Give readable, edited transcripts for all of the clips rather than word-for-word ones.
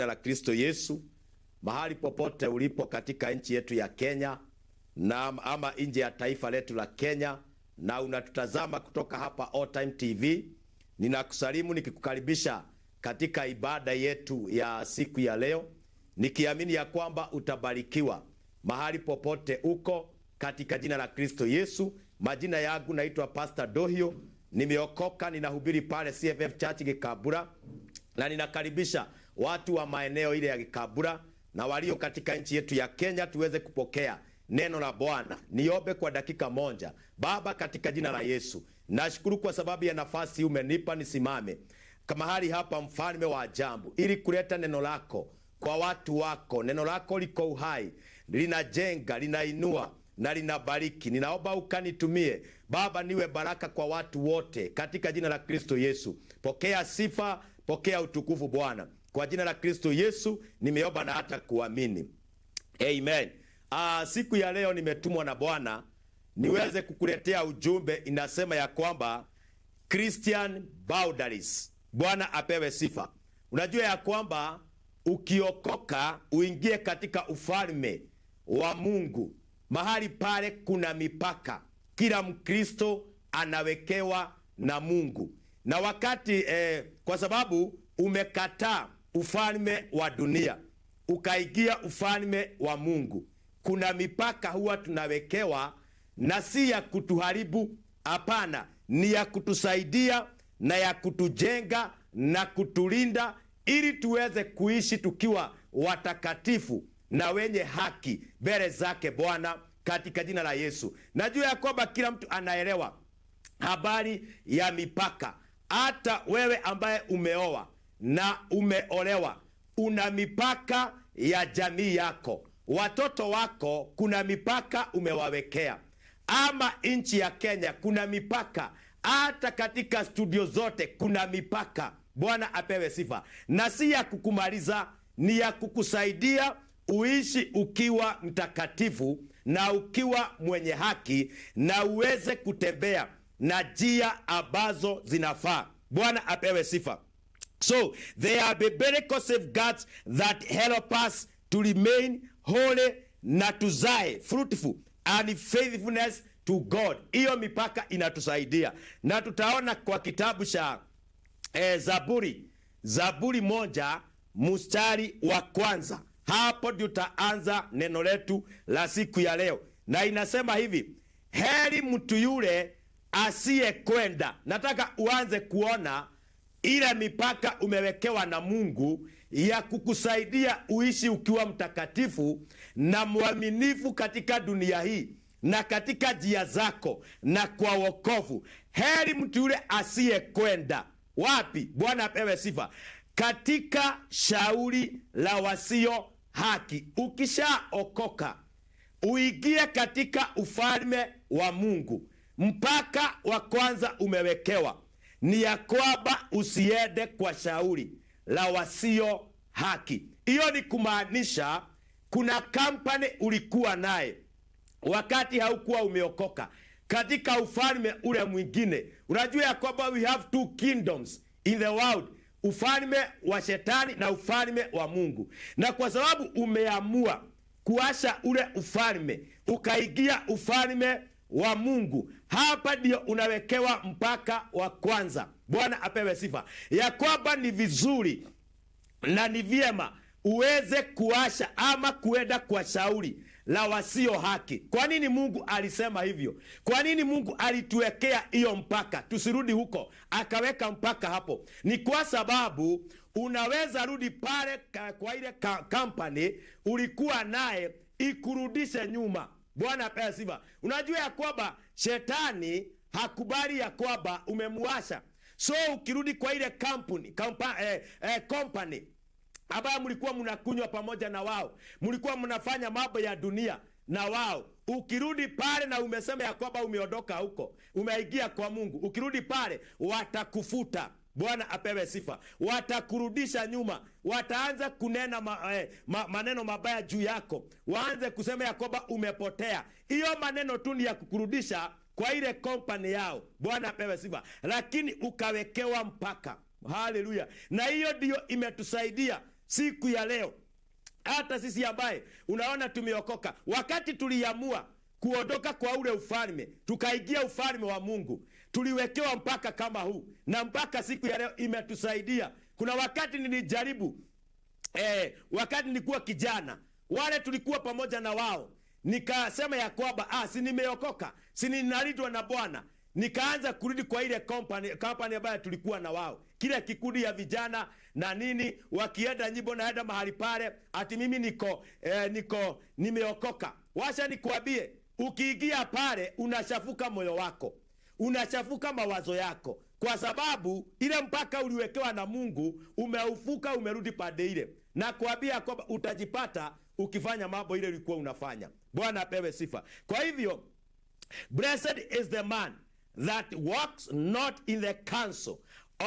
la Kristo Yesu, mahali popote ulipo katika nchi yetu ya Kenya na ama nje ya taifa letu la Kenya, na unatutazama kutoka hapa All Time TV, ninakusalimu nikikukaribisha katika ibada yetu ya siku ya leo, nikiamini ya kwamba utabarikiwa mahali popote uko katika jina la Kristo Yesu. Majina yangu naitwa Pastor Dohio, nimeokoka, ninahubiri pale CFF Church Gikabura, na ninakaribisha watu wa maeneo ile ya Gikabura na walio katika nchi yetu ya Kenya tuweze kupokea neno la Bwana. Niombe kwa dakika moja. Baba, katika jina la Yesu, nashukuru kwa sababu ya nafasi umenipa nisimame kama hali hapa, mfalme wa ajabu, ili kuleta neno lako kwa watu wako. Neno lako liko uhai, linajenga, linainua na linabariki. Ninaomba ukanitumie Baba, niwe baraka kwa watu wote katika jina la Kristo Yesu. Pokea sifa, pokea utukufu Bwana. Kwa jina la Kristo Yesu nimeomba na hata kuamini. Amen. Siku ya leo nimetumwa na Bwana niweze kukuletea ujumbe inasema ya kwamba Christian boundaries. Bwana apewe sifa. Unajua ya kwamba ukiokoka uingie katika ufalme wa Mungu, mahali pale kuna mipaka. Kila Mkristo anawekewa na Mungu. Na wakati kwa sababu umekataa ufalme wa dunia ukaingia ufalme wa Mungu, kuna mipaka huwa tunawekewa, na si ya kutuharibu. Hapana, ni ya kutusaidia na ya kutujenga na kutulinda, ili tuweze kuishi tukiwa watakatifu na wenye haki mbele zake Bwana katika jina la Yesu. Najua ya kwamba kila mtu anaelewa habari ya mipaka. Hata wewe ambaye umeoa na umeolewa, una mipaka ya jamii yako. Watoto wako kuna mipaka umewawekea. Ama nchi ya Kenya kuna mipaka. Hata katika studio zote kuna mipaka. Bwana apewe sifa. Na si ya kukumaliza, ni ya kukusaidia uishi ukiwa mtakatifu na ukiwa mwenye haki, na uweze kutembea na njia ambazo zinafaa. Bwana apewe sifa. So there are biblical safeguards that help us to remain holy na tuzae fruitful and faithfulness to God. Hiyo mipaka inatusaidia, na tutaona kwa kitabu cha Zaburi 1 mstari wa kwanza. Hapo ndio tutaanza neno letu la siku ya leo, na inasema hivi: heri mtu yule asiye kwenda. Nataka uanze kuona ile mipaka umewekewa na Mungu ya kukusaidia uishi ukiwa mtakatifu na mwaminifu katika dunia hii na katika njia zako na kwa wokovu. Heri mtu yule asiye kwenda wapi? Bwana apewe sifa. Katika shauri la wasio haki. Ukishaokoka uingie katika ufalme wa Mungu, mpaka wa kwanza umewekewa ni ya kwamba usiende kwa shauri la wasio haki. Hiyo ni kumaanisha kuna kampani ulikuwa naye wakati haukuwa umeokoka katika ufalme ule mwingine. Unajua ya kwamba we have two kingdoms in the world, ufalme wa shetani na ufalme wa Mungu. Na kwa sababu umeamua kuasha ule ufalme ukaingia ufalme wa Mungu, hapa ndio unawekewa mpaka wa kwanza. Bwana apewe sifa. Ya kwamba ni vizuri na ni vyema uweze kuasha ama kuenda kwa shauri la wasio haki. Kwa nini Mungu alisema hivyo? Kwa nini Mungu alituwekea hiyo mpaka tusirudi huko akaweka mpaka hapo? Ni kwa sababu unaweza rudi pale kwa ile company ulikuwa naye ikurudishe nyuma. Bwana apewe sifa. Unajua ya kwamba shetani hakubali ya kwamba umemuasha. So ukirudi kwa ile company ambayo mlikuwa mnakunywa pamoja na wao, mlikuwa mnafanya mambo ya dunia na wao, ukirudi pale na umesema ya kwamba umeondoka huko, umeingia kwa Mungu, ukirudi pale watakufuta. Bwana apewe sifa. Watakurudisha nyuma, wataanza kunena maneno mabaya juu yako, waanze kusema ya kwamba umepotea. Hiyo maneno tu ni ya kukurudisha kwa ile company yao. Bwana apewe sifa. Lakini ukawekewa mpaka. Haleluya. Na hiyo ndio imetusaidia siku ya leo, hata sisi ambaye unaona tumeokoka, wakati tuliamua kuondoka kwa ule ufalme tukaingia ufalme wa Mungu, tuliwekewa mpaka kama huu, na mpaka siku ya leo imetusaidia. Kuna wakati nilijaribu wakati nilikuwa kijana, wale tulikuwa pamoja na wao, nikasema ya kwamba si nimeokoka, si ninalindwa na Bwana. Nikaanza kurudi kwa ile company ambayo tulikuwa na wao, kile kikundi ya vijana na nini, wakienda nyimbo naenda mahali pale, ati mimi niko nimeokoka. Wacha nikwambie, ukiingia pale unashafuka moyo wako, unashafuka mawazo yako, kwa sababu ile mpaka uliwekewa na Mungu umeufuka, umerudi pande ile, na kuambia kwamba utajipata ukifanya mambo ile ulikuwa unafanya. Bwana apewe sifa. Kwa hivyo, blessed is the man that walks not in the counsel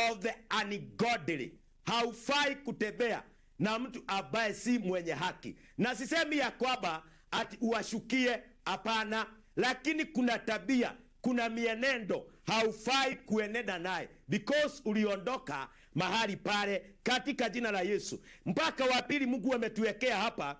of the ungodly. Haufai kutembea na mtu ambaye si mwenye haki. Na sisemi ya kwamba ati uwashukie, hapana, lakini kuna tabia, kuna mienendo haufai kuenenda naye, because uliondoka mahali pale katika jina la Yesu. Mpaka wa pili Mungu ametuwekea hapa,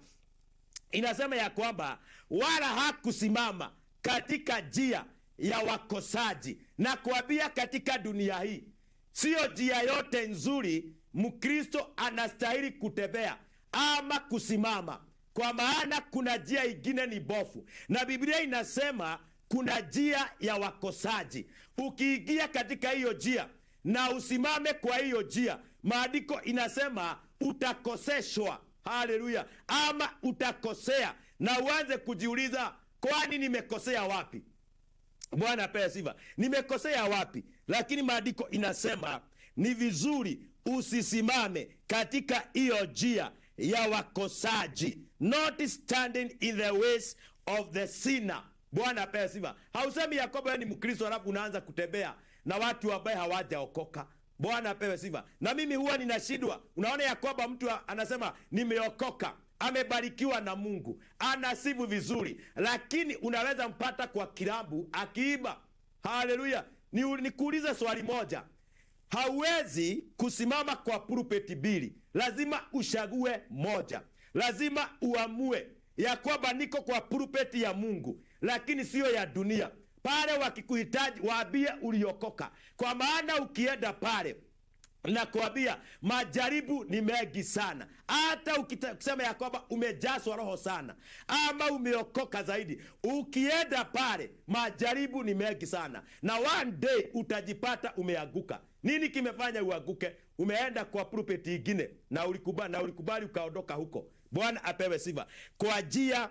inasema ya kwamba wala hakusimama katika njia ya wakosaji. Na kuambia, katika dunia hii sio njia yote nzuri Mkristo anastahili kutembea ama kusimama, kwa maana kuna njia ingine ni bofu, na Biblia inasema kuna njia ya wakosaji. Ukiingia katika hiyo njia na usimame kwa hiyo njia, maandiko inasema utakoseshwa. Haleluya! Ama utakosea na uanze kujiuliza, kwani nimekosea wapi? Bwana apewe sifa. Nimekosea wapi? Lakini maandiko inasema ni vizuri usisimame katika hiyo njia ya wakosaji, not standing in the ways of the sinner. Bwana apewe sifa. Hausemi ya kwamba ni Mkristo alafu unaanza kutembea na watu ambao hawajaokoka. Bwana apewe sifa. Na mimi huwa ninashindwa. Unaona ya kwamba mtu anasema nimeokoka, amebarikiwa na Mungu, anasifu vizuri, lakini unaweza mpata kwa kilabu akiiba. Haleluya! Nikuulize swali moja. Hauwezi kusimama kwa pulpiti mbili, lazima ushague moja. Lazima uamue ya kwamba niko kwa pulpiti ya Mungu, lakini sio ya dunia. Pale wakikuhitaji waambie uliokoka, kwa maana ukienda pale na kuambia majaribu ni mengi sana. Hata ukisema ya kwamba umejazwa roho sana ama umeokoka zaidi, ukienda pale majaribu ni mengi sana, na one day utajipata umeanguka. Nini kimefanya uanguke? Umeenda kwa pulpit nyingine na ulikubali ukaondoka huko. Bwana apewe sifa. Kwa njia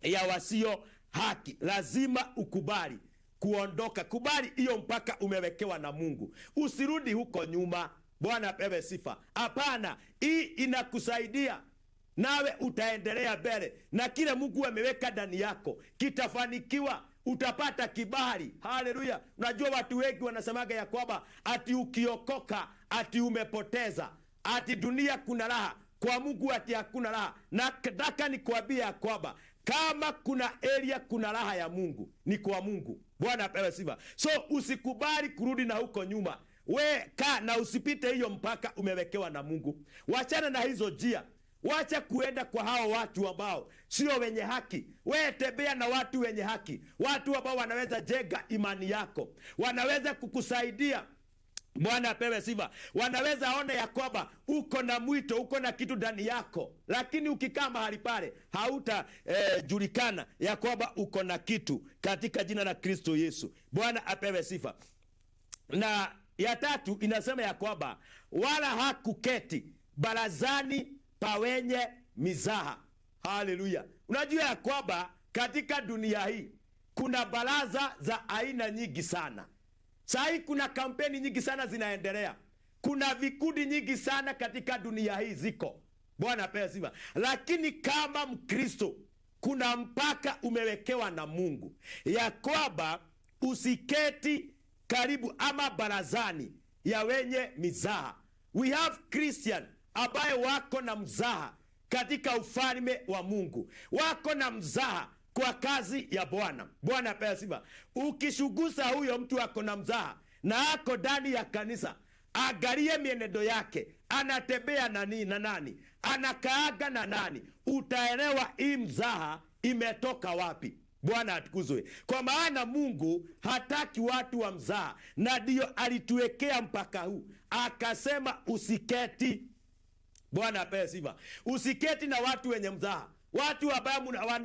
ya wasio haki lazima ukubali kuondoka. Kubali hiyo mpaka umewekewa na Mungu, usirudi huko nyuma. Bwana apewe sifa. Hapana, hii inakusaidia nawe utaendelea mbele, na kile Mungu ameweka ndani yako kitafanikiwa, utapata kibali. Haleluya! Unajua watu wengi wanasemaga ya kwamba ati ukiokoka ati umepoteza, ati dunia kuna raha, kwa Mungu ati hakuna raha. Na nataka nikuambia kwamba kama kuna area kuna raha ya Mungu ni kwa Mungu. Bwana apewe sifa. So usikubali kurudi na huko nyuma. We ka na usipite hiyo mpaka umewekewa na Mungu. Wachana na hizo njia. Wacha kuenda kwa hao watu ambao sio wenye haki. We tembea na watu wenye haki, watu ambao wanaweza jenga imani yako, wanaweza kukusaidia. Bwana apewe sifa. Wanaweza ona ya kwamba uko na mwito, uko na kitu ndani yako, lakini ukikaa mahali pale hautajulikana ya kwamba uko na kitu, katika jina la Kristo Yesu. Bwana apewe sifa. Na ya tatu inasema ya kwamba wala hakuketi barazani pa wenye mizaha. Haleluya! Unajua ya kwamba katika dunia hii kuna baraza za aina nyingi sana. Sahi kuna kampeni nyingi sana zinaendelea. Kuna vikundi nyingi sana katika dunia hii ziko. Bwana apewe sifa. Lakini kama Mkristo kuna mpaka umewekewa na Mungu ya kwamba usiketi karibu ama barazani ya wenye mizaha. We have Christian ambaye wako na mzaha katika ufalme wa Mungu, wako na mzaha kwa kazi ya Bwana. Bwana apewe sifa. Ukishugusa huyo mtu ako na mzaha na ako ndani ya kanisa, Angalie mienendo yake, anatembea na nani, anakaaga na nani, utaelewa hii mzaha imetoka wapi. Bwana atukuzwe. Kwa maana Mungu hataki watu wa mzaha, na ndio alituwekea mpaka huu, akasema usiketi. Bwana apewe sifa. Usiketi na watu wenye mzaha, watu ambao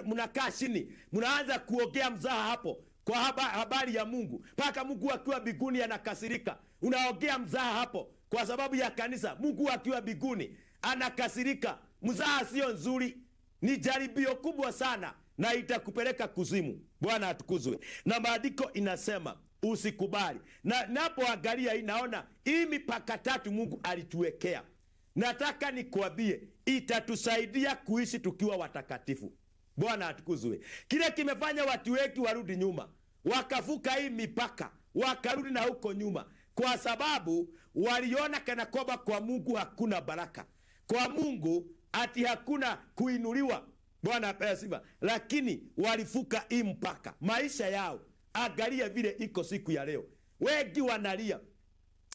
mnakaa chini mnaanza kuongea mzaha hapo kwa habari ya Mungu, mpaka Mungu akiwa biguni anakasirika. Unaongea mzaha hapo kwa sababu ya kanisa, Mungu akiwa biguni anakasirika. Mzaha sio nzuri, ni jaribio kubwa sana na itakupeleka kuzimu. Bwana atukuzwe. Na maandiko inasema usikubali. Na napoangalia hii naona hii mipaka tatu Mungu alituwekea. Nataka nikwambie itatusaidia kuishi tukiwa watakatifu. Bwana atukuzwe. Kile kimefanya watu wengi warudi nyuma, wakavuka hii mipaka, wakarudi na huko nyuma, kwa sababu waliona kana kwamba kwa Mungu hakuna baraka, kwa Mungu ati hakuna kuinuliwa. Bwana apewe sifa. Lakini walivuka hii mpaka, maisha yao angalia vile iko siku ya leo. Wengi wanalia,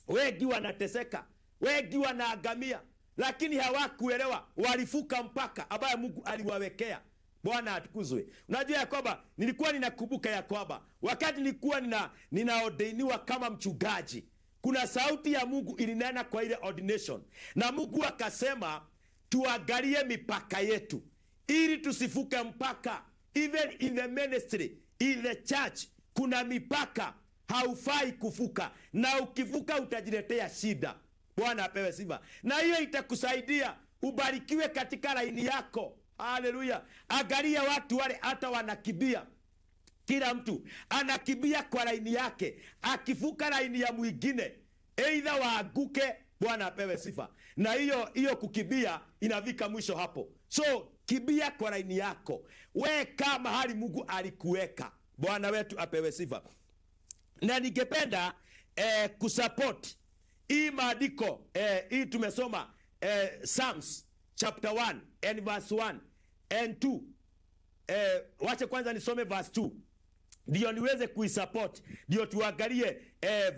wengi wanateseka, wengi wanaagamia, lakini hawakuelewa walivuka mpaka ambaye Mungu aliwawekea. Bwana atukuzwe. Unajua ya kwamba nilikuwa ninakumbuka ya kwamba wakati nilikuwa ninaordainiwa kama mchungaji, kuna sauti ya Mungu ilinena kwa ile ordination, na Mungu akasema tuangalie mipaka yetu ili tusivuke mpaka. Even in the ministry, in the church, kuna mipaka haufai kuvuka, na ukivuka utajiletea shida. Bwana apewe sifa. Na hiyo itakusaidia ubarikiwe katika laini yako. Haleluya. Angalia watu wale hata wanakibia, kila mtu anakibia kwa laini yake, akivuka laini ya mwingine either waaguke. Bwana apewe sifa. Na hiyo kukibia inafika mwisho hapo. So kibia kwa laini yako, weka mahali Mungu alikuweka. Bwana wetu apewe sifa. Na ningependa kusupport hii maandiko hii tumesoma Psalms chapter 1 and verse 1 and 2. Wacha kwanza nisome verse 2 ndio niweze kuisupport, ndio tuangalie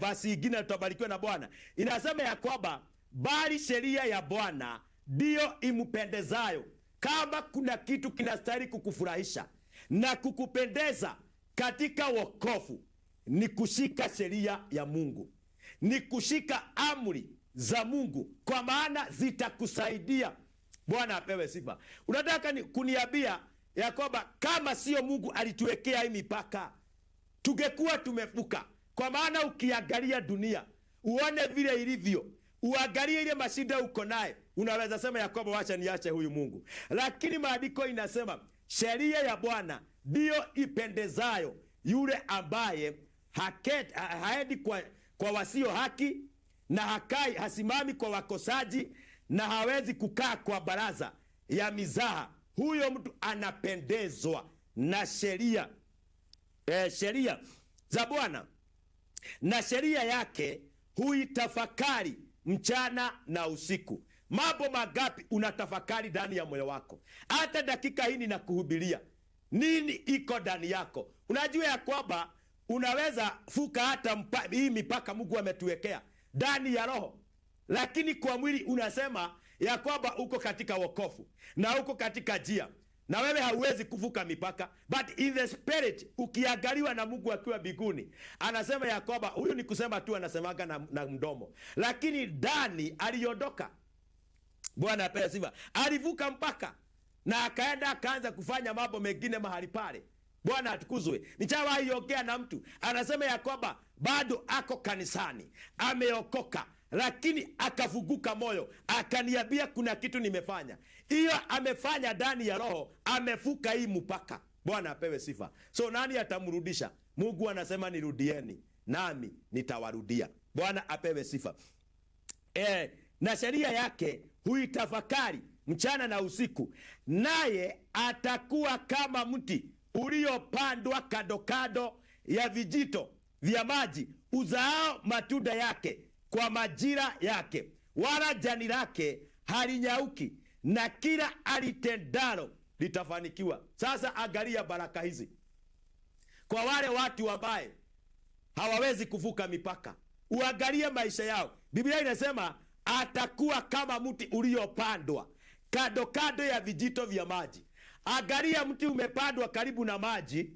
verse nyingine, tutabarikiwa na Bwana. Inasema ya kwamba bali sheria ya Bwana ndio impendezayo. Kama kuna kitu kinastahili kukufurahisha na kukupendeza katika wokovu, ni kushika sheria ya Mungu, ni kushika amri za Mungu, kwa maana zitakusaidia. Bwana apewe sifa. Unataka kuniambia ya kwamba kama sio Mungu alituwekea hii mipaka, tungekuwa tumevuka? Kwa maana ukiangalia dunia uone vile ilivyo, uangalie ile mashida uko naye, unaweza sema ya kwamba wacha niache huyu Mungu. Lakini maandiko inasema sheria ya Bwana ndio ipendezayo yule ambaye haendi kwa wasio haki, na hasimami kwa wakosaji, na hawezi kukaa kwa baraza ya mizaha. Huyo mtu anapendezwa na sheria za Bwana, na sheria yake huitafakari mchana na usiku. Mambo magapi unatafakari ndani ya moyo wako? Hata dakika hii ninakuhubiria, nini iko ndani yako? Unajua ya kwamba unaweza fuka hata hii mipaka Mungu ametuwekea ndani ya roho, lakini kwa mwili unasema ya kwamba uko katika wokovu na uko katika njia, na wewe hauwezi kuvuka mipaka. But in the spirit, ukiangaliwa na Mungu akiwa biguni, anasema ya kwamba huyu ni kusema tu, anasemaga na mdomo, lakini ndani aliondoka. Bwana apewe sifa. Alivuka mpaka na akaenda akaanza kufanya mambo mengine mahali pale. Bwana atukuzwe. Nichawahi ongea na mtu anasema ya kwamba bado ako kanisani, ameokoka, lakini akavuguka moyo, akaniambia kuna kitu nimefanya. Hiyo amefanya ndani ya roho, amevuka hii mpaka. Bwana apewe sifa. So nani atamrudisha? Mungu anasema nirudieni nami nitawarudia. Bwana apewe sifa. Na sheria yake huitafakari mchana na usiku, naye atakuwa kama mti uliopandwa kando kando ya vijito vya maji, uzao matunda yake kwa majira yake, wala jani lake halinyauki, na kila alitendalo litafanikiwa. Sasa angalia baraka hizi kwa wale watu ambaye hawawezi kuvuka mipaka. Uangalie maisha yao Biblia inasema atakuwa kama mti uliopandwa kando kando ya vijito vya maji. Angalia, mti umepandwa karibu na maji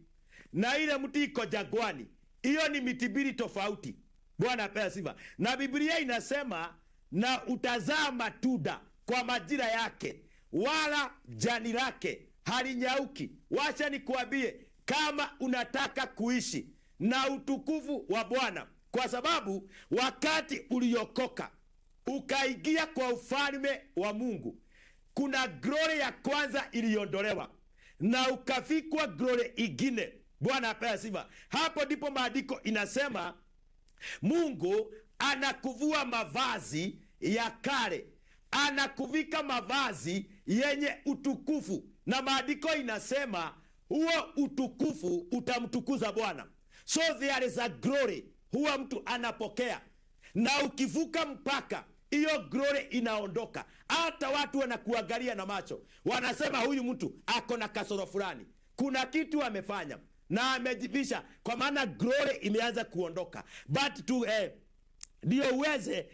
na ile mti iko jangwani. Hiyo ni miti mbili tofauti. Bwana apewe sifa. Na Biblia inasema na utazaa matunda kwa majira yake, wala jani lake halinyauki. Wacha nikuambie, kama unataka kuishi na utukufu wa Bwana, kwa sababu wakati uliokoka ukaingia kwa ufalme wa Mungu, kuna glory ya kwanza iliondolewa na ukafikwa glory ingine. Bwana apewe sifa. Hapo ndipo maandiko inasema Mungu anakuvua mavazi ya kale, anakuvika mavazi yenye utukufu, na maandiko inasema huo utukufu utamtukuza Bwana. So there is a glory huwa mtu anapokea, na ukivuka mpaka hiyo glory inaondoka. Hata watu wanakuangalia na macho, wanasema huyu mtu ako na kasoro fulani, kuna kitu amefanya na amejibisha, kwa maana glory imeanza kuondoka. But to ndio uweze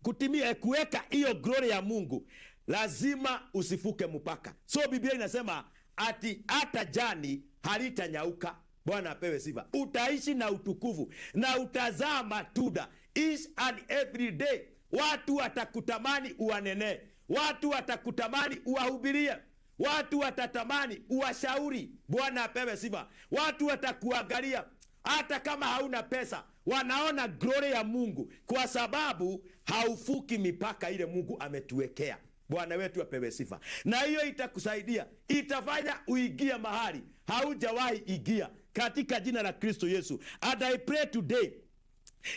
kutimia kuweka hiyo glory ya Mungu, lazima usifuke mpaka. So Biblia inasema ati hata jani halitanyauka. Bwana apewe sifa. Utaishi na utukufu na utazaa matunda each and every day. Watu watakutamani uwanene, watu watakutamani uwahubirie, watu watatamani uwashauri. Bwana apewe sifa. Watu watakuangalia hata kama hauna pesa, wanaona glory ya Mungu kwa sababu haufuki mipaka ile Mungu ametuwekea. Bwana wetu apewe sifa. Na hiyo itakusaidia, itafanya uingie mahali haujawahi ingia katika jina la Kristo Yesu. And I pray today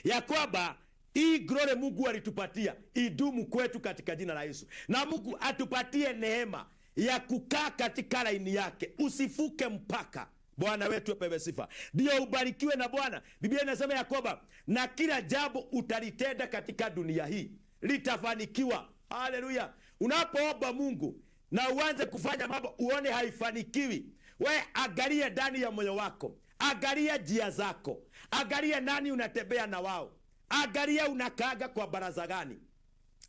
ya kwamba hii glory Mungu alitupatia idumu kwetu katika jina la Yesu, na Mungu atupatie neema ya kukaa katika laini yake, usifuke mpaka. Bwana wetu apewe sifa. Ndio ubarikiwe na Bwana. Biblia inasema ya kwamba na kila jambo utalitenda katika dunia hii litafanikiwa. Haleluya. Unapoomba Mungu na uanze kufanya mambo uone haifanikiwi, we angalia ndani ya moyo wako, angalia njia zako, angalia nani unatembea na wao, angalia unakaaga kwa baraza gani.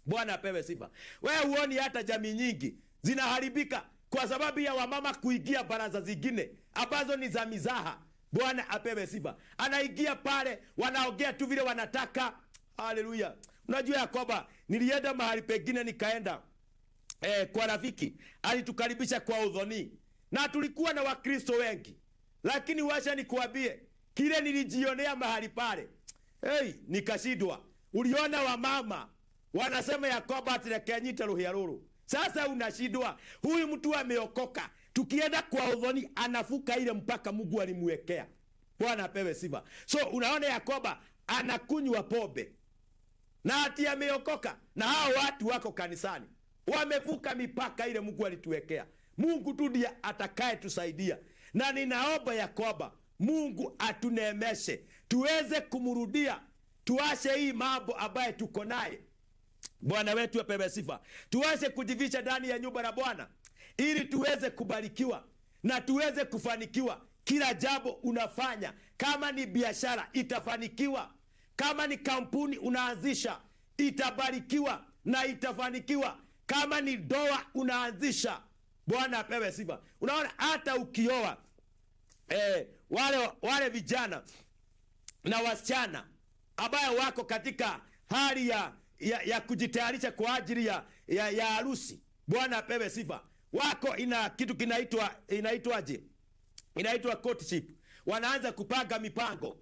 Bwana apewe sifa. We uoni hata jamii nyingi zinaharibika kwa sababu ya wamama kuingia baraza zingine ambazo ni za mizaha. Bwana apewe sifa. Anaingia pale, wanaongea tu vile wanataka. Haleluya. Unajua ya kwamba nilienda mahali pengine, nikaenda kwa rafiki, alitukaribisha kwa udhoni na tulikuwa na Wakristo wengi, lakini wacha nikuambie kile nilijionea mahali pale, nikashindwa. Uliona wamama wanasema ya kwamba atirekenyita ruhia ruru. Sasa unashindwa, huyu mtu ameokoka, tukienda kwa udhoni anafuka ile mpaka Mungu alimwekea. Bwana apewe sifa. So unaona ya kwamba anakunywa pombe na ati ameokoka, na hao watu wako kanisani wamefuka mipaka ile Mungu alituwekea. Mungu tu ndiye atakaye tusaidia, na ninaomba ya kwamba Mungu atunemeshe tuweze kumrudia, tuache hii mambo ambaye tuko naye. Bwana wetu apewe sifa. Tuache kujificha ndani ya nyumba la Bwana ili tuweze kubarikiwa na tuweze kufanikiwa. Kila jambo unafanya, kama ni biashara itafanikiwa, kama ni kampuni unaanzisha itabarikiwa na itafanikiwa, kama ni ndoa unaanzisha. Bwana apewe sifa. Unaona hata ukioa wale vijana na wasichana ambayo wako katika hali ya kujitayarisha kwa ajili ya harusi. Bwana apewe sifa. Wako ina kitu inaitwa courtship. Wanaanza kupanga mipango.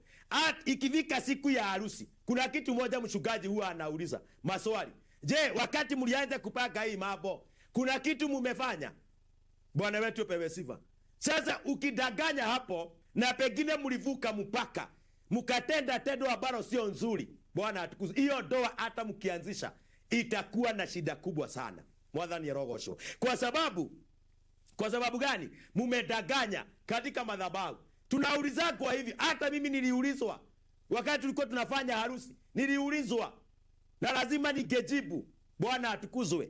Ikifika siku ya harusi, kuna kitu moja mchungaji huwa anauliza maswali. Je, wakati mlianza kupanga hii mambo, kuna kitu mumefanya? Bwana wetu apewe sifa. Sasa ukidanganya hapo na pengine mlivuka mpaka, mkatenda tendo ambalo sio nzuri, Bwana atukuze, hiyo ndoa hata mkianzisha itakuwa na shida kubwa sana. Mwadhani ya rogosho. Kwa sababu gani? Mumedanganya katika madhabahu. Tunauliza kwa hivi, hata mimi niliulizwa wakati tulikuwa tunafanya harusi, niliulizwa na lazima ningejibu. Bwana atukuzwe.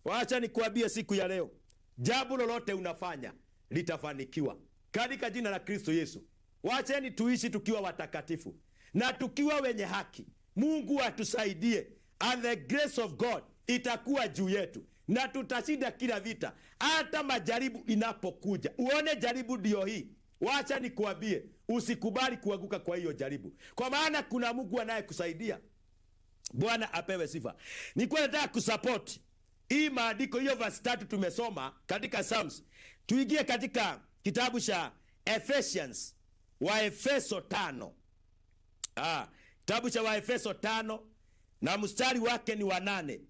Wacha nikuambie siku ya leo, jambo lolote unafanya litafanikiwa katika jina la Kristo Yesu. Wacheni tuishi tukiwa watakatifu na tukiwa wenye haki Mungu atusaidie, and the grace of God itakuwa juu yetu, na tutashinda kila vita, hata majaribu inapokuja. Uone jaribu ndio hii, wacha nikuambie, usikubali kuanguka kwa hiyo jaribu, kwa maana kuna Mungu anayekusaidia. Bwana apewe sifa. Nilikuwa nataka kusupport hii maandiko, hiyo verse 3 tumesoma katika Psalms. Tuingie katika kitabu cha Ephesians, Waefeso 5. Kitabu cha Waefeso 5 na mstari wake ni wa 8.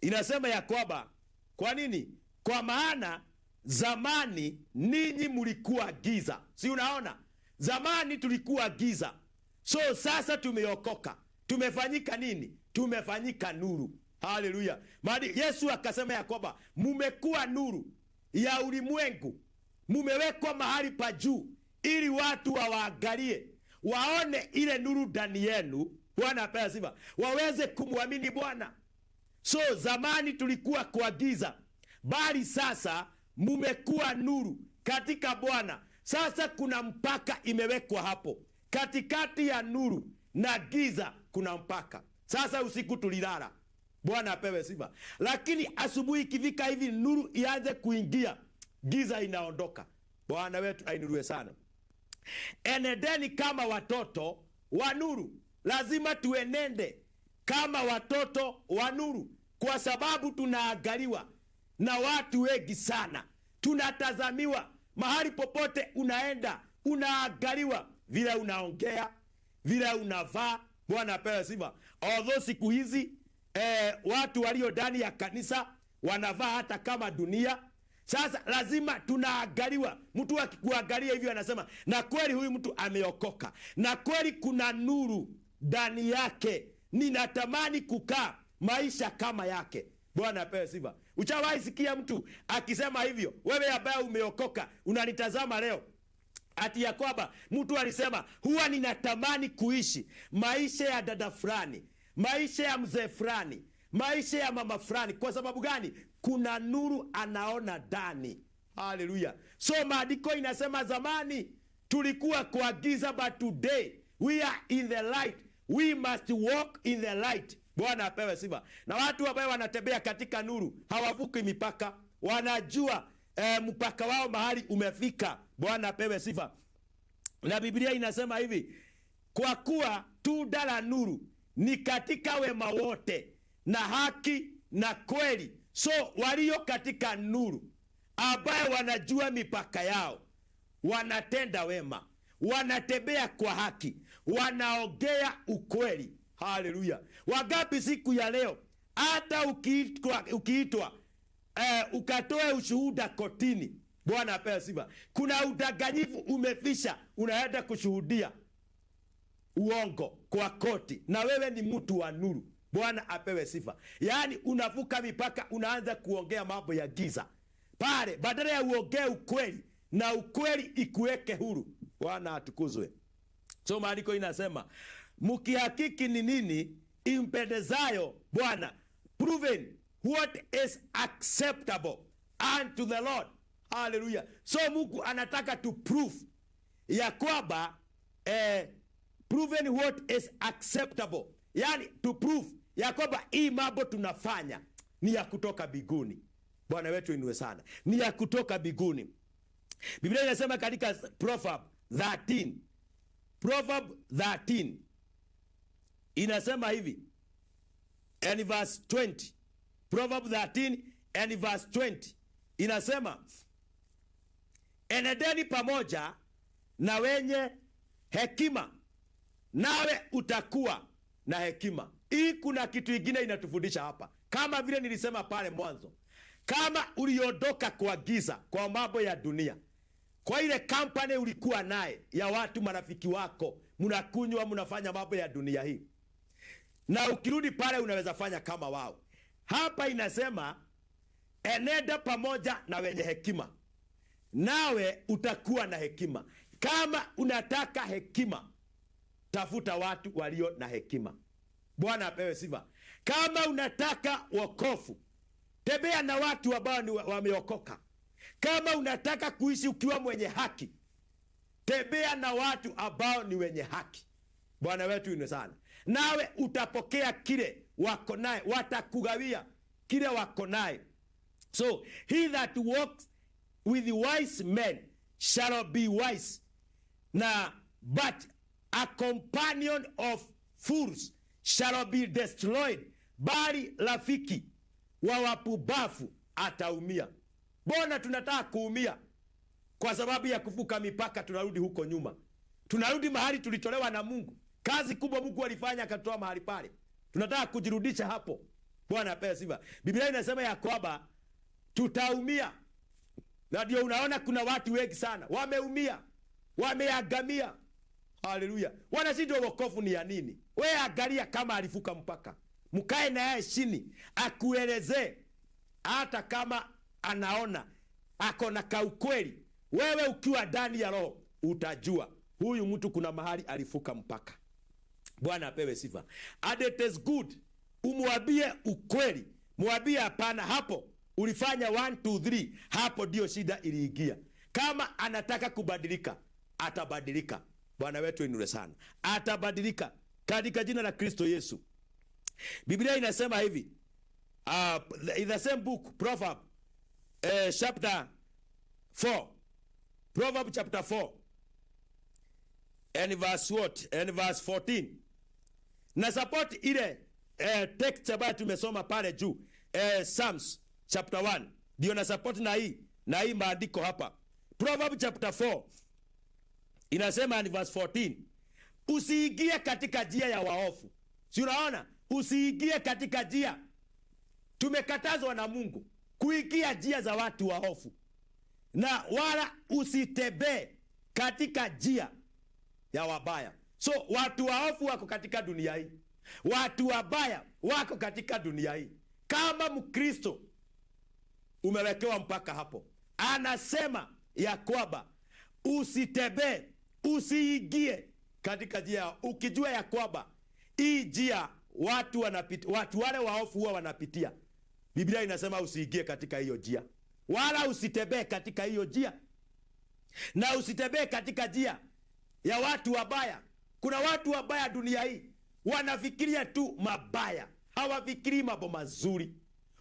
Inasema ya kwamba, kwa nini? Kwa maana zamani ninyi mlikuwa giza. Si unaona? Zamani tulikuwa giza. So sasa tumeokoka. Tumefanyika nini? Tumefanyika nuru. Haleluya. Yesu akasema ya kwamba mumekuwa nuru ya ulimwengu. Mumewekwa mahali pa juu ili watu wawaangalie, waone ile nuru ndani yenu. Bwana apewe sifa. Waweze kumwamini Bwana. So zamani tulikuwa kwa giza, bali sasa mumekuwa nuru katika Bwana. Sasa kuna mpaka imewekwa hapo. Katikati ya nuru na giza kuna mpaka. Sasa usiku tulilala. Bwana apewe sifa. Lakini asubuhi ikifika hivi nuru ianze kuingia, giza inaondoka. Bwana wetu ainuliwe sana. Enendeni kama watoto wa nuru. Lazima tuenende kama watoto wa nuru, kwa sababu tunaangaliwa na watu wengi sana. Tunatazamiwa mahali popote unaenda, unaangaliwa vile unaongea, vile unavaa. Bwana apewe sifa. Although siku hizi watu walio ndani ya kanisa wanavaa hata kama dunia. Sasa lazima tunaangaliwa. Mtu akikuangalia hivyo anasema, na kweli huyu mtu ameokoka, na kweli kuna nuru ndani yake, ninatamani kukaa maisha kama yake. Bwana apewe sifa. Uchawahi sikia mtu akisema hivyo? Wewe ambaye umeokoka unanitazama leo, ati ya kwamba mtu alisema, huwa ninatamani kuishi maisha ya dada fulani, maisha ya mzee fulani, maisha ya mama fulani. Kwa sababu gani? Kuna nuru anaona ndani. Haleluya. So maandiko inasema zamani tulikuwa kwa giza, but today we are in the light. We must walk in the light. Bwana apewe sifa. Na watu ambao wanatembea katika nuru hawavuki mipaka. Wanajua mpaka wao mahali umefika. Bwana apewe sifa. Na Biblia inasema hivi, kwa kuwa tunda la nuru ni katika wema wote na haki na kweli. So walio katika nuru, ambaye wanajua mipaka yao, wanatenda wema, wanatembea kwa haki, wanaongea ukweli. Haleluya. Wangapi siku ya leo hata ukiitwa ukatoe ushuhuda kotini, Bwana apewe sifa, kuna udanganyifu umefisha, unaenda kushuhudia uongo kwa koti, na wewe ni mtu wa nuru. Bwana apewe sifa. Yaani unavuka mipaka, unaanza kuongea mambo ya giza pale, badala ya uongee ukweli na ukweli ikuweke huru. Bwana atukuzwe. So maandiko inasema, mkihakiki ni nini impendezayo Bwana, proven what is acceptable unto the Lord. Hallelujah. So Mungu anataka to prove ya kwamba proven what is acceptable, yani to prove ya kwamba hii mambo tunafanya ni ya kutoka biguni. Bwana wetu inue sana, ni ya kutoka biguni. Biblia inasema katika Proverb 13 inasema hivi, and verse 20. Proverb 13 and verse 20 inasema, enendeni pamoja na wenye hekima, nawe utakuwa na hekima. Hii kuna kitu kingine inatufundisha hapa, kama vile nilisema pale mwanzo. Kama uliondoka kwa giza, kwa mambo ya dunia, kwa ile kampani ulikuwa naye ya watu marafiki wako, mnakunywa, mnafanya mambo ya dunia hii, na ukirudi pale unaweza fanya kama wao. Hapa inasema enenda pamoja na wenye hekima, nawe utakuwa na hekima. Kama unataka hekima, tafuta watu walio na hekima. Bwana apewe sifa. Kama unataka wokovu, tembea na watu ambao ni wameokoka. Kama unataka kuishi ukiwa mwenye haki, tembea na watu ambao ni wenye haki. Bwana wetu ni sana. nawe utapokea kile wako naye, watakugawia kile wako naye. So he that walks with wise men shall be wise, but a companion of fools shall be destroyed, bali rafiki wa wapumbavu ataumia. Mbona tunataka kuumia? Kwa sababu ya kuvuka mipaka. Tunarudi huko nyuma, tunarudi mahali tulitolewa na Mungu. Kazi kubwa Mungu alifanya, akatoa mahali pale. Tunataka kujirudisha hapo. Bwana apewe sifa. Biblia inasema ya kwamba tutaumia, na ndio unaona kuna watu wengi sana wameumia, wameagamia. Haleluya. Wanashindwa wokovu ni ya nini? Wewe angalia kama alivuka mpaka, mkae na yeye chini akuelezee, hata kama anaona ako na kaukweli. Wewe ukiwa ndani ya roho utajua huyu mtu kuna mahali alivuka mpaka. Bwana apewe sifa. And it is good umwambie ukweli, mwambie hapana, hapo ulifanya 1 2 3, hapo ndio shida iliingia. Kama anataka kubadilika, atabadilika. Bwana wetu inure sana, atabadilika katika jina la Kristo Yesu. Biblia inasema hivi, in the same book, Proverbs chapter 4, Proverbs chapter 4 and verse what? And verse 14. Na support ile text ambayo tumesoma pale juu, Psalms chapter 1. Ndio na support na hii maandiko hapa. Proverbs chapter 4 inasema in verse 14, usiingie katika njia ya waovu. Si unaona? Usiingie katika njia. Tumekatazwa na Mungu kuingia njia za watu waovu. Na wala usitembee katika njia ya wabaya. So watu waovu wako katika dunia hii, watu wabaya wako katika dunia hii. Kama Mkristo umewekewa mpaka hapo. Anasema ya kwamba usitembee, usiingie katika njia, ukijua ya kwamba hii njia watu wanapitia, watu wale waovu huwa wanapitia. Biblia inasema usiingie katika hiyo njia, wala usitembee katika hiyo njia, na usitembee katika njia ya watu wabaya. Kuna watu wabaya dunia hii, wanafikiria tu mabaya, hawafikiri mambo mazuri,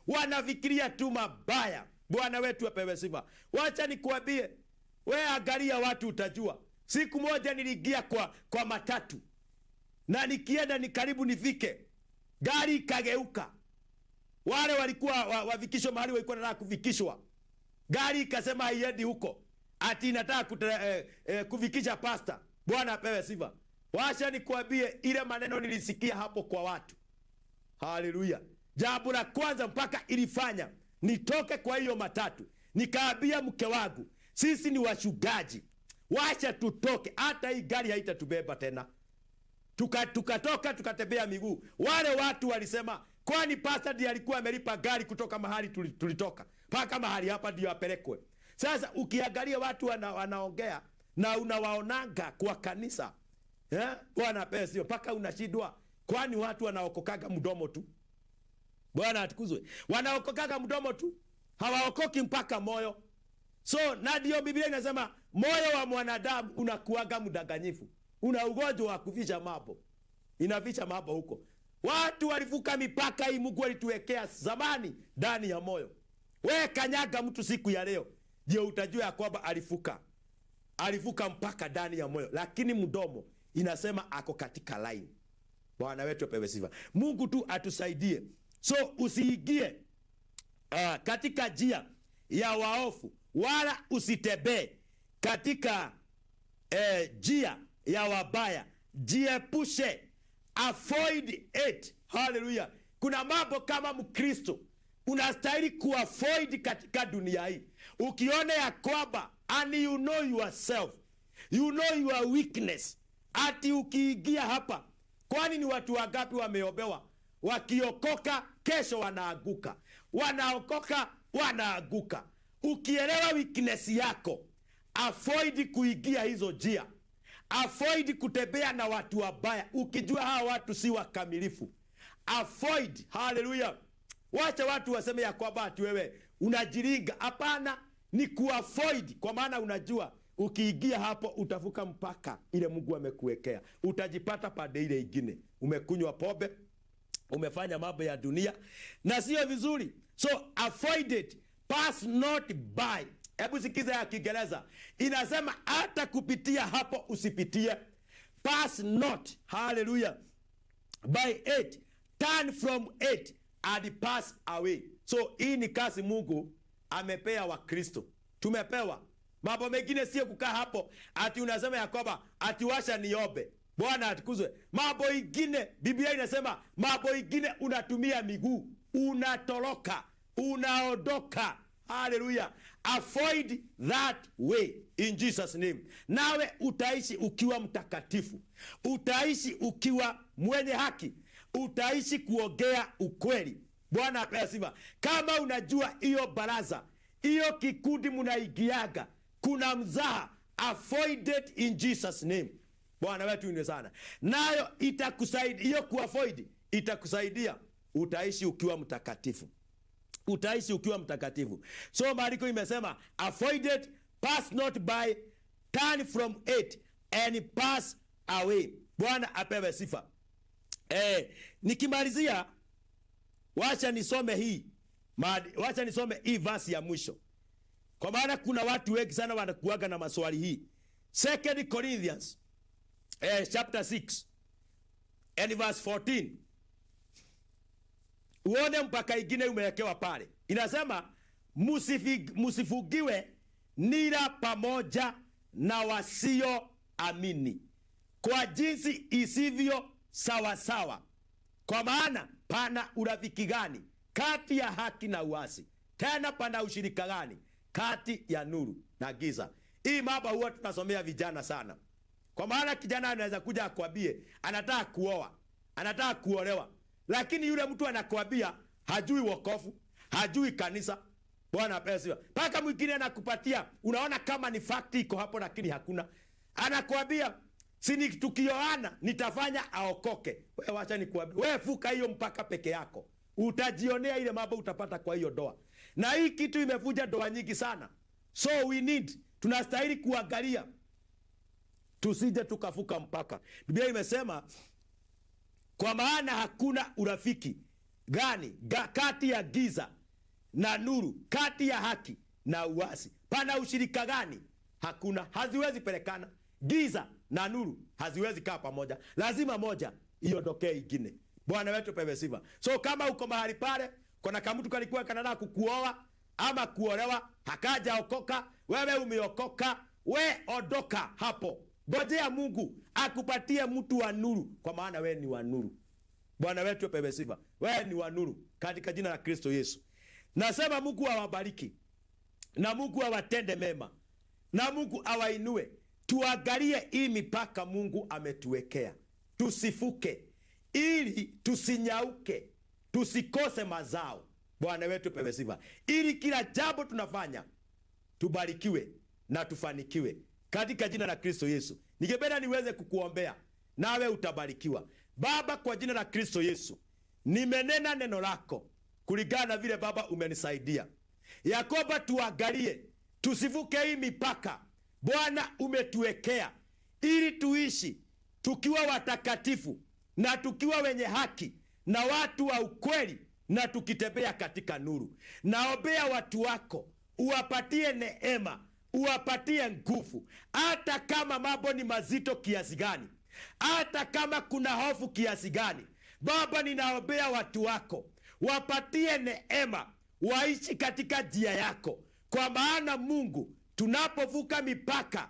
wanafikiria tu mabaya. Bwana wetu apewe sifa. Wacha nikuambie, wewe angalia watu utajua. Siku moja niliingia kwa matatu, na nikienda ni karibu nifike, gari ikageuka. Wale walikuwa wavikishwa mahali walikuwa wanataka kuvikishwa, gari ikasema haiendi huko, ati inataka kuvikisha pasta. Bwana apewe sifa. Wacha nikuambie, ile maneno nilisikia hapo kwa watu. Haleluya. Jambo la kwanza mpaka ilifanya nitoke kwa hiyo matatu, nikaambia mke wangu, sisi ni washugaji, wacha tutoke, hata hii gari haitatubeba tena. Tukatoka tukatembea miguu. Wale watu walisema, kwani pastor ndiye alikuwa amelipa gari kutoka mahali tulitoka mpaka mahali hapa ndio apelekwe? Sasa ukiangalia watu wanaongea na unawaonanga kwa kanisa, Bwana pesa mpaka unashindwa, kwani watu wanaokokaga mdomo tu? Bwana atukuzwe. Wanaokokaga mdomo tu, hawaokoki mpaka moyo. So na ndio Biblia inasema moyo wa mwanadamu unakuaga mdanganyifu, una ugonjwa wa kuficha mambo, inaficha mambo huko. Watu walivuka mipaka hii Mungu alituwekea zamani ndani ya moyo. Wewe kanyaga mtu siku ya leo, ndio utajua kwamba alivuka mpaka ndani ya moyo, lakini mdomo inasema ako katika line. Bwana wetu apewe sifa. Mungu tu atusaidie. So usiingie katika njia ya waovu, wala usitembee katika njia ya wabaya. Jiepushe, avoid it. Hallelujah. Kuna mambo kama Mkristo unastahili kuavoid katika dunia hii. Ukiona ya kwamba, and you know yourself, you know your weakness, ati ukiingia hapa, kwani ni watu wangapi wameobewa, wakiokoka kesho wanaaguka, wanaokoka wanaaguka. Ukielewa weakness yako, avoid kuingia hizo njia, avoid kutembea na watu wabaya. Ukijua hawa watu si wakamilifu, avoid. Hallelujah. Wacha watu waseme ya kwamba ati wewe unajiringa. Hapana, ni kuavoid, kwa maana unajua Ukiingia hapo utavuka mpaka ile Mungu amekuwekea. Utajipata pande ile ingine. Umekunywa pombe, umefanya mambo ya dunia na sio vizuri. So avoid it, pass not by. Hebu sikiza ya Kiingereza. Inasema hata kupitia hapo usipitie. Pass not, hallelujah, by it, turn from it and pass away. So hii ni kazi Mungu amepea wa Kristo. Tumepewa. Mambo mengine sio kukaa hapo ati unasema ya kwamba ati washa niombe. Bwana atukuzwe. Mambo ingine Biblia inasema mambo ingine unatumia miguu, unatoroka, unaondoka. Hallelujah. Avoid that way in Jesus name. Nawe utaishi ukiwa mtakatifu. Utaishi ukiwa mwenye haki. Utaishi kuongea ukweli. Bwana apewe sifa. Kama unajua hiyo baraza, hiyo kikundi mnaigiaga, kuna mzaha, avoid it in Jesus name. Bwana wetu ni sana. Nayo itakusaidia, hiyo kuavoid itakusaidia utaishi ukiwa mtakatifu. Utaishi ukiwa mtakatifu. So maandiko imesema avoid it, pass not by, turn from it and pass away. Bwana apewe sifa. Nikimalizia wacha nisome hii verse ya mwisho. Kwa maana kuna watu wengi sana wanakuaga na maswali hii. 2 Corinthians chapter 6 and verse 14. Uone mpaka ingine umewekewa pale. Inasema musifugiwe nira pamoja na wasio amini, kwa jinsi isivyo sawa sawa. Kwa maana pana urafiki gani kati ya haki na uasi? Tena pana ushirika gani kati ya nuru na giza? Hii mambo huwa tunasomea vijana sana. Kwa maana kijana anaweza kuja akwambie anataka kuoa, anataka kuolewa, lakini yule mtu anakwambia hajui wokovu, hajui kanisa. Bwana apewe. Paka mwingine anakupatia, unaona kama ni fact iko hapo lakini hakuna. Anakwambia si tukioana nitafanya aokoke. Wewe acha nikwambie, wewe fuka hiyo mpaka peke yako. Utajionea ile mambo utapata kwa hiyo doa. Na hii kitu imevuja doa nyingi sana. So tunastahili kuangalia tusije tukafuka mpaka. Biblia imesema kwa maana hakuna urafiki gani kati ya giza na nuru, kati ya haki na uasi. Pana ushirika gani? Hakuna. Haziwezi pelekana. Giza na nuru haziwezi kaa pamoja. Lazima moja iondokee ingine. Bwana wetu pewe sifa. So kama uko mahali pale, kuna kama mtu kalikuwa kanataka kukuoa ama kuolewa, hakaja okoka, wewe umeokoka, we ondoka hapo. Ngojea Mungu akupatie mtu wa nuru, kwa maana wewe ni wa nuru. Bwana wetu pewe sifa. Wewe ni wa nuru katika jina la Kristo Yesu. Nasema Mungu awabariki. Na Mungu awatende mema. Na Mungu awainue. Tuangalie hii mipaka Mungu ametuwekea. Tusifuke ili tusinyauke, tusikose mazao. Bwana wetu pewe sifa. Ili kila jambo tunafanya tubarikiwe na tufanikiwe katika jina la Kristo Yesu. Ningependa niweze kukuombea nawe utabarikiwa. Baba, kwa jina la Kristo Yesu, nimenena neno lako kulingana na vile Baba umenisaidia. Yakoba tuangalie, tusivuke hii mipaka Bwana umetuwekea, ili tuishi tukiwa watakatifu na tukiwa wenye haki na watu wa ukweli na tukitembea katika nuru. Naombea watu wako, uwapatie neema, uwapatie nguvu, hata kama mambo ni mazito kiasi gani, hata kama kuna hofu kiasi gani. Baba, ninaombea watu wako, wapatie neema, waishi katika njia yako. Kwa maana Mungu, tunapovuka mipaka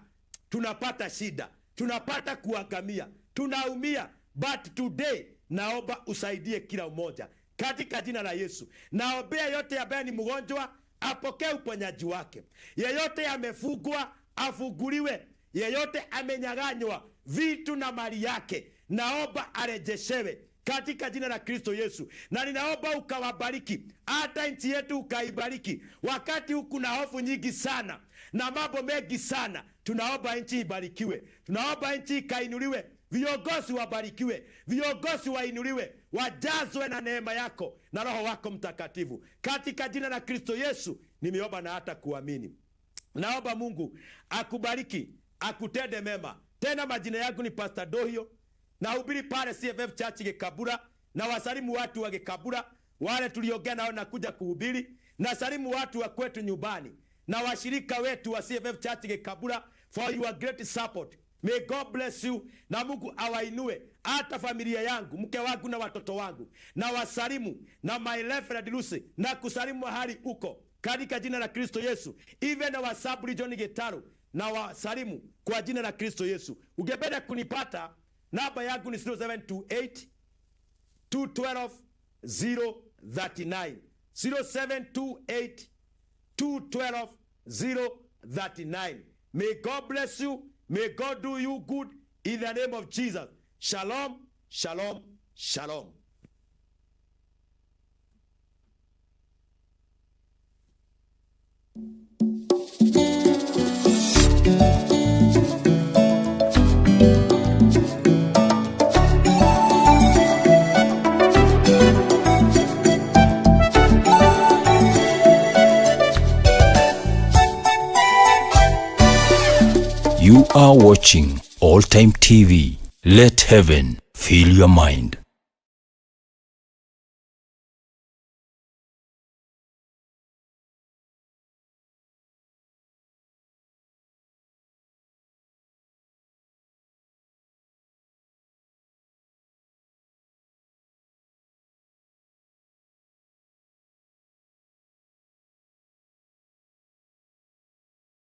tunapata shida, tunapata kuangamia, tunaumia. But today naomba usaidie kila mmoja katika jina la Yesu. Naombea yote ambaye ni mgonjwa apokee uponyaji wake. Yeyote amefungwa afunguliwe. Yeyote amenyang'anywa vitu na mali yake, naomba arejeshewe katika jina la Kristo Yesu. Na ninaomba ukawabariki, hata nchi yetu ukaibariki. Wakati huku na hofu nyingi sana na mambo mengi sana, tunaomba nchi ibarikiwe, tunaomba nchi ikainuliwe, viongozi wabarikiwe, viongozi wainuliwe, wajazwe na neema yako na Roho wako Mtakatifu. Katika jina la Kristo Yesu nimeomba na hata kuamini. Naomba Mungu akubariki, akutende mema. Tena majina yangu ni Pastor Dohio, na hubiri pale CFF Church Gikabura, na wasalimu watu wa Gikabura wale tuliongea nao na kuja kuhubiri, na salimu watu wa kwetu nyumbani na washirika wetu wa CFF Church Gikabura for your great support. May God bless you, na Mungu awainue hata familia yangu, mke wangu na watoto wangu, na wasalimu na my reverend Lucy, na kusalimu mahali uko katika jina la Kristo Yesu. Even na wasaburi John Gitaro na wasalimu kwa jina la Kristo Yesu. Ungependa kunipata, namba yangu ni 0728 212 039, 0728 212 039. May God bless you. May God do you good in the name of Jesus. Shalom, shalom, shalom. You are watching All Time TV. Let heaven fill your mind.